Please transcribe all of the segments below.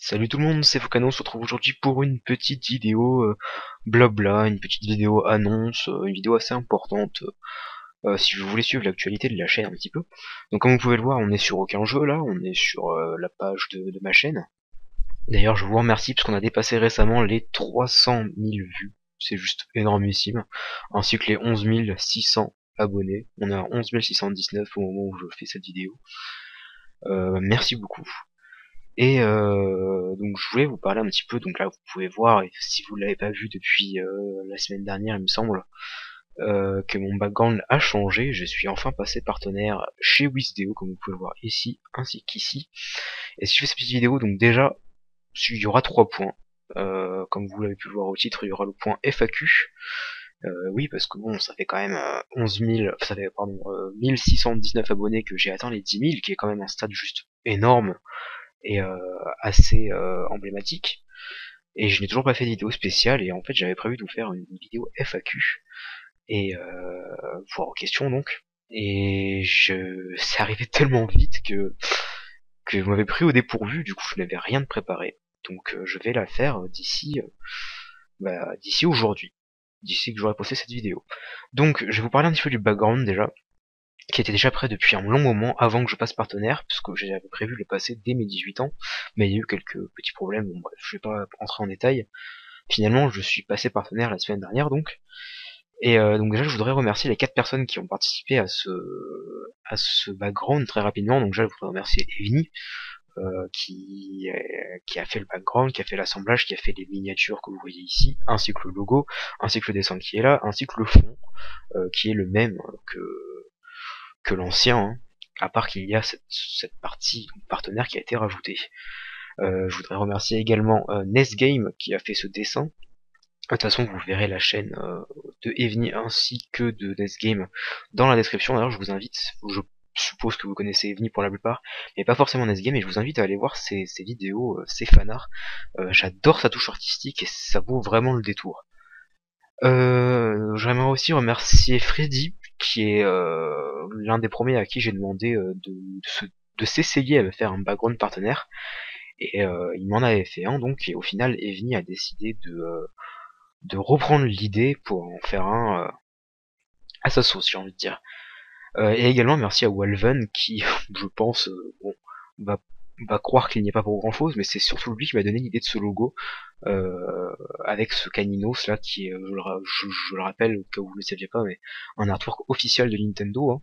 Salut tout le monde, c'est Focano, on se retrouve aujourd'hui pour une petite vidéo blabla, une petite vidéo annonce, une vidéo assez importante si vous voulez suivre l'actualité de la chaîne un petit peu. Donc comme vous pouvez le voir, on est sur aucun jeu là, on est sur la page de ma chaîne. D'ailleurs je vous remercie parce qu'on a dépassé récemment les 300 000 vues, c'est juste énormissime, ainsi que les 11 600 abonnés. On est à 11 619 au moment où je fais cette vidéo. Merci beaucoup. Et donc je voulais vous parler un petit peu, donc là vous pouvez voir, et si vous l'avez pas vu depuis la semaine dernière il me semble, que mon background a changé, je suis enfin passé partenaire chez Wisdeo, comme vous pouvez le voir ici, ainsi qu'ici. Et si je fais cette petite vidéo, donc déjà, il y aura 3 points. Comme vous l'avez pu le voir au titre, il y aura le point FAQ. Oui, parce que bon, ça fait quand même 11 000, ça fait, pardon, 1619 abonnés que j'ai atteint les 10 000, qui est quand même un stade juste énorme et assez emblématique. Et je n'ai toujours pas fait de vidéo spéciale, et en fait j'avais prévu de vous faire une vidéo FAQ, et voire aux questions donc. Et c'est arrivé tellement vite que vous m'avez pris au dépourvu, du coup je n'avais rien de préparé. Donc je vais la faire d'ici aujourd'hui, d'ici que j'aurai posté cette vidéo. Donc je vais vous parler un petit peu du background déjà, qui était déjà prêt depuis un long moment avant que je passe partenaire, puisque j'avais prévu de le passer dès mes 18 ans, mais il y a eu quelques petits problèmes, bon bref, je vais pas rentrer en détail. Finalement, je suis passé partenaire la semaine dernière donc, et donc déjà je voudrais remercier les 4 personnes qui ont participé à ce background très rapidement. Donc déjà je voudrais remercier Evini, qui a fait le background, qui a fait l'assemblage, qui a fait les miniatures que vous voyez ici, ainsi que le logo, ainsi que le dessin qui est là, ainsi que le fond, qui est le même que l'ancien, hein, à part qu'il y a cette partie partenaire qui a été rajoutée. Je voudrais remercier également Nesgame qui a fait ce dessin. De toute façon, vous verrez la chaîne de Evni ainsi que de Nesgame dans la description. D'ailleurs, je vous invite, je suppose que vous connaissez Evni pour la plupart, mais pas forcément Nesgame, et je vous invite à aller voir ses vidéos, ses fanarts. J'adore sa touche artistique et ça vaut vraiment le détour. J'aimerais aussi remercier Freddy, qui est l'un des premiers à qui j'ai demandé de s'essayer à me faire un background partenaire, et il m'en avait fait un donc, et au final Evni a décidé de reprendre l'idée pour en faire un à sa sauce, j'ai envie de dire. Et également merci à Walven qui, je pense, bon, va, va croire qu'il n'y a pas pour grand chose, mais c'est surtout lui qui m'a donné l'idée de ce logo, avec ce Caninos là qui est, je le rappelle au cas où vous ne le saviez pas, mais un artwork officiel de Nintendo, hein.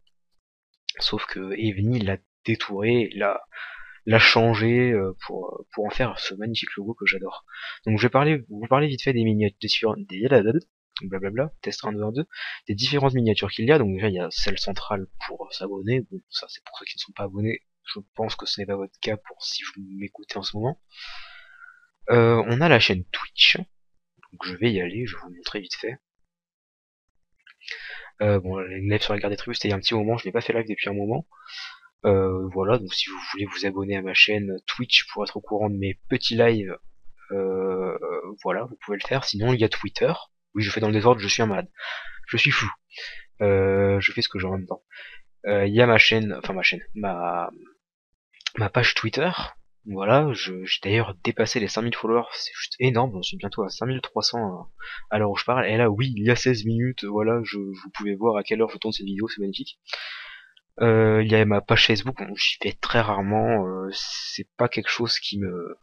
Sauf que Evni l'a détouré, l'a changé pour en faire ce magnifique logo que j'adore. Donc je vais vous parler vite fait des miniatures, blablabla, test 1, 2, 1, 2, des différentes miniatures qu'il y a. Donc déjà il y a celle centrale pour s'abonner, bon ça c'est pour ceux qui ne sont pas abonnés, je pense que ce n'est pas votre cas pour si vous m'écoutez en ce moment. On a la chaîne Twitch, donc je vais y aller, je vais vous montrer vite fait. Bon, les lives sur la guerre des tribus c'était il y a un petit moment, je n'ai pas fait live depuis un moment. Voilà, donc si vous voulez vous abonner à ma chaîne Twitch pour être au courant de mes petits lives, voilà, vous pouvez le faire. Sinon il y a Twitter, oui je fais dans le désordre, je suis un malade, je suis fou, je fais ce que j'ai en même temps. Il y a ma chaîne, enfin ma page Twitter, voilà, j'ai d'ailleurs dépassé les 5000 followers, c'est juste énorme, j'en suis bientôt à 5300 à l'heure où je parle, et là oui, il y a 16 minutes, voilà, vous pouvez voir à quelle heure je tourne cette vidéo, c'est magnifique. Il y a ma page Facebook, bon, j'y vais très rarement, c'est pas quelque chose qui me...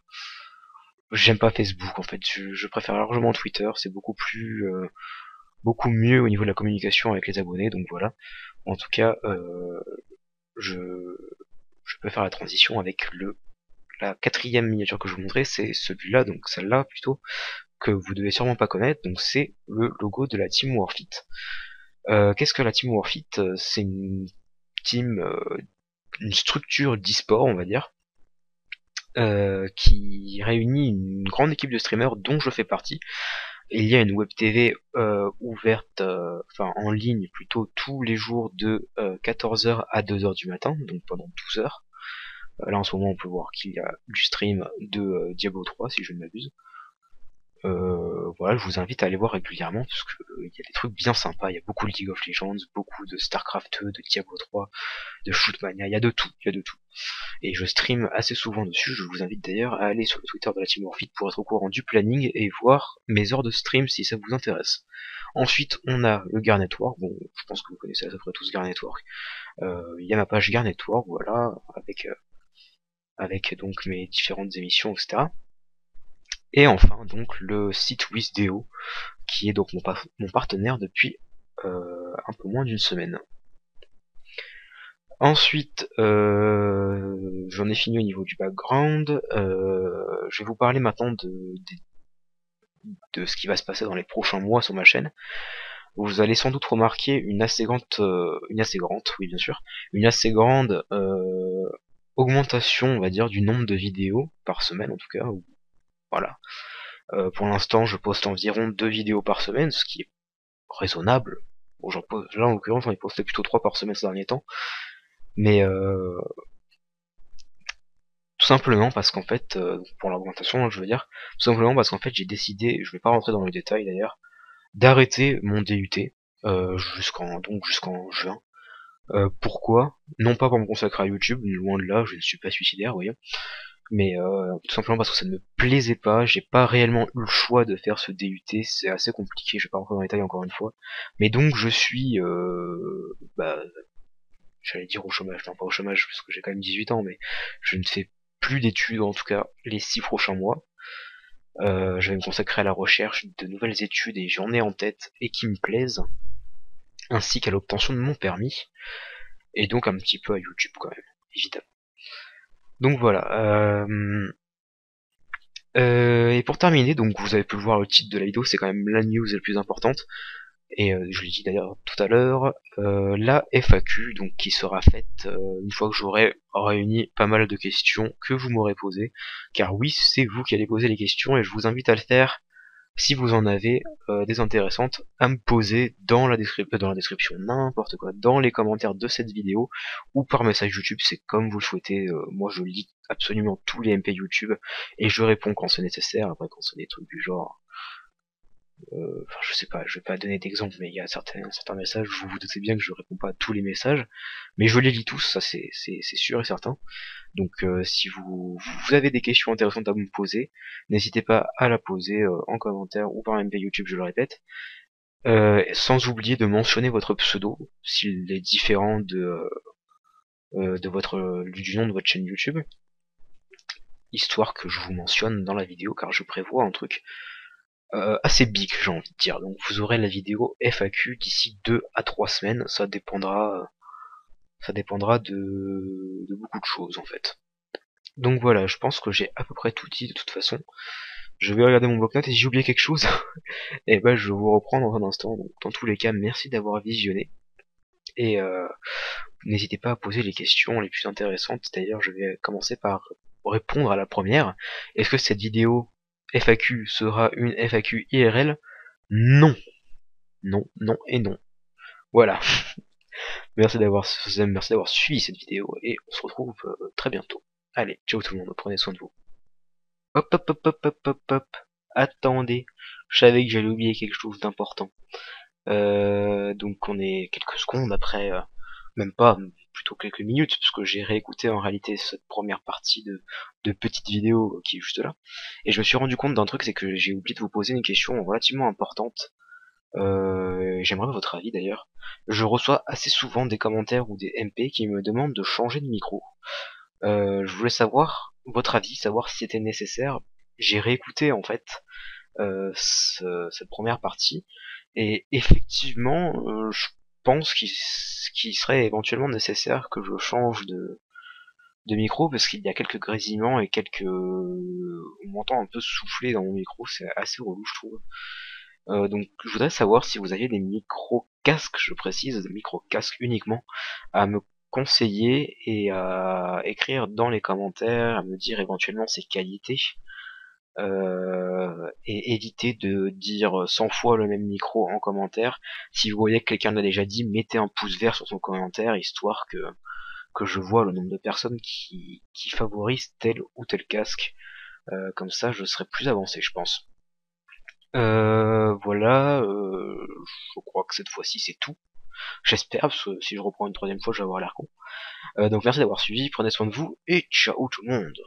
J'aime pas Facebook en fait, je préfère largement Twitter, c'est beaucoup plus... beaucoup mieux au niveau de la communication avec les abonnés, donc voilà. En tout cas, je, je peux faire la transition avec la quatrième miniature que je vous montrais, c'est celui-là, donc celle-là plutôt, que vous devez sûrement pas connaître, donc c'est le logo de la Team Warfit. Qu'est-ce que la Team Warfit? C'est une team, une structure d'e-sport, on va dire, qui réunit une grande équipe de streamers dont je fais partie. Il y a une web TV ouverte, enfin en ligne plutôt tous les jours de 14h à 2h du matin, donc pendant 12 heures. Là en ce moment on peut voir qu'il y a du stream de Diablo 3 si je ne m'abuse. voilà, je vous invite à aller voir régulièrement parce que il y a des trucs bien sympas, il y a beaucoup de League of Legends, beaucoup de Starcraft 2, de Diablo 3, de Shootmania, il y a de tout, il y a de tout. Et je stream assez souvent dessus, je vous invite d'ailleurs à aller sur le Twitter de la Team Warfit pour être au courant du planning et voir mes heures de stream si ça vous intéresse. Ensuite, on a le Gar Network, bon, je pense que vous connaissez à peu près tous Gar Network. Il y a ma page Gar Network, voilà, avec donc mes différentes émissions, etc. Et enfin, donc, le site Wisdeo, qui est donc mon partenaire depuis un peu moins d'une semaine. Ensuite, j'en ai fini au niveau du background. Je vais vous parler maintenant de ce qui va se passer dans les prochains mois sur ma chaîne. Vous allez sans doute remarquer oui bien sûr, une assez grande augmentation, on va dire, du nombre de vidéos par semaine en tout cas. Voilà. Pour l'instant, je poste environ 2 vidéos par semaine, ce qui est raisonnable. Bon, là, en l'occurrence, j'en ai posté plutôt 3 par semaine ces derniers temps. Mais tout simplement parce qu'en fait, pour l'augmentation, je veux dire, tout simplement parce qu'en fait, j'ai décidé, je vais pas rentrer dans le détail d'ailleurs, d'arrêter mon DUT jusqu'en juin. Pourquoi? Non pas pour me consacrer à YouTube, loin de là, je ne suis pas suicidaire, voyons. Mais tout simplement parce que ça ne me plaisait pas, j'ai pas réellement eu le choix de faire ce DUT, c'est assez compliqué, je vais pas rentrer dans les détails encore une fois. Mais donc je suis, j'allais dire au chômage, non pas au chômage parce que j'ai quand même 18 ans, mais je ne fais plus d'études en tout cas les 6 prochains mois. Je vais me consacrer à la recherche de nouvelles études et j'en ai en tête et qui me plaisent, ainsi qu'à l'obtention de mon permis, et donc un petit peu à YouTube quand même, évidemment. Donc voilà. Et pour terminer, donc vous avez pu le voir, le titre de la vidéo, c'est quand même la news la plus importante. Et je l'ai dit d'ailleurs tout à l'heure, la FAQ, donc qui sera faite une fois que j'aurai réuni pas mal de questions que vous m'aurez posées. Car oui, c'est vous qui allez poser les questions et je vous invite à le faire si vous en avez des intéressantes à me poser dans la description, n'importe quoi, dans les commentaires de cette vidéo ou par message YouTube, c'est comme vous le souhaitez. Moi je lis absolument tous les MP YouTube et je réponds quand c'est nécessaire. Après quand c'est des trucs du genre enfin, je sais pas, je vais pas donner d'exemple, mais il y a certains messages, vous vous doutez bien que je réponds pas à tous les messages, mais je les lis tous, ça c'est sûr et certain. Donc si vous avez des questions intéressantes à me poser, n'hésitez pas à la poser en commentaire ou par MP YouTube, je le répète. Sans oublier de mentionner votre pseudo, s'il est différent du nom de votre chaîne YouTube, histoire que je vous mentionne dans la vidéo, car je prévois un truc assez big, j'ai envie de dire. Donc vous aurez la vidéo FAQ d'ici 2 à 3 semaines, ça dépendra de beaucoup de choses en fait. Donc voilà, je pense que j'ai à peu près tout dit de toute façon. Je vais regarder mon bloc-notes et si j'ai oublié quelque chose, et ben je vous reprends dans un instant. Donc dans tous les cas, merci d'avoir visionné. Et n'hésitez pas à poser les questions les plus intéressantes. D'ailleurs, je vais commencer par répondre à la première. Est-ce que cette vidéo FAQ sera une FAQ IRL? Non. Non, non et non. Voilà. Merci d'avoir suivi cette vidéo et on se retrouve très bientôt. Allez, ciao tout le monde, prenez soin de vous. Hop hop hop hop hop hop hop. Attendez, je savais que j'allais oublier quelque chose d'important. Donc on est quelques secondes après, même pas, plutôt quelques minutes, puisque j'ai réécouté en réalité cette première partie de petite vidéo qui est juste là. Et je me suis rendu compte d'un truc, c'est que j'ai oublié de vous poser une question relativement importante. J'aimerais votre avis d'ailleurs. Je reçois assez souvent des commentaires ou des MP qui me demandent de changer de micro. Je voulais savoir votre avis, savoir si c'était nécessaire. J'ai réécouté en fait cette première partie et effectivement, je pense qu'il serait éventuellement nécessaire que je change de micro parce qu'il y a quelques grésillements et on m'entend un peu souffler dans mon micro, c'est assez relou je trouve. Donc je voudrais savoir si vous aviez des micro-casques, je précise, des micro-casques uniquement, à me conseiller et à écrire dans les commentaires, à me dire éventuellement ses qualités, et éviter de dire 100 fois le même micro en commentaire. Si vous voyez que quelqu'un l'a déjà dit, mettez un pouce vert sur son commentaire, histoire que je vois le nombre de personnes qui favorisent tel ou tel casque. Comme ça je serai plus avancé je pense. Voilà, je crois que cette fois-ci c'est tout. J'espère, parce que si je reprends une troisième fois, je vais avoir l'air con. Donc merci d'avoir suivi, prenez soin de vous, et ciao tout le monde.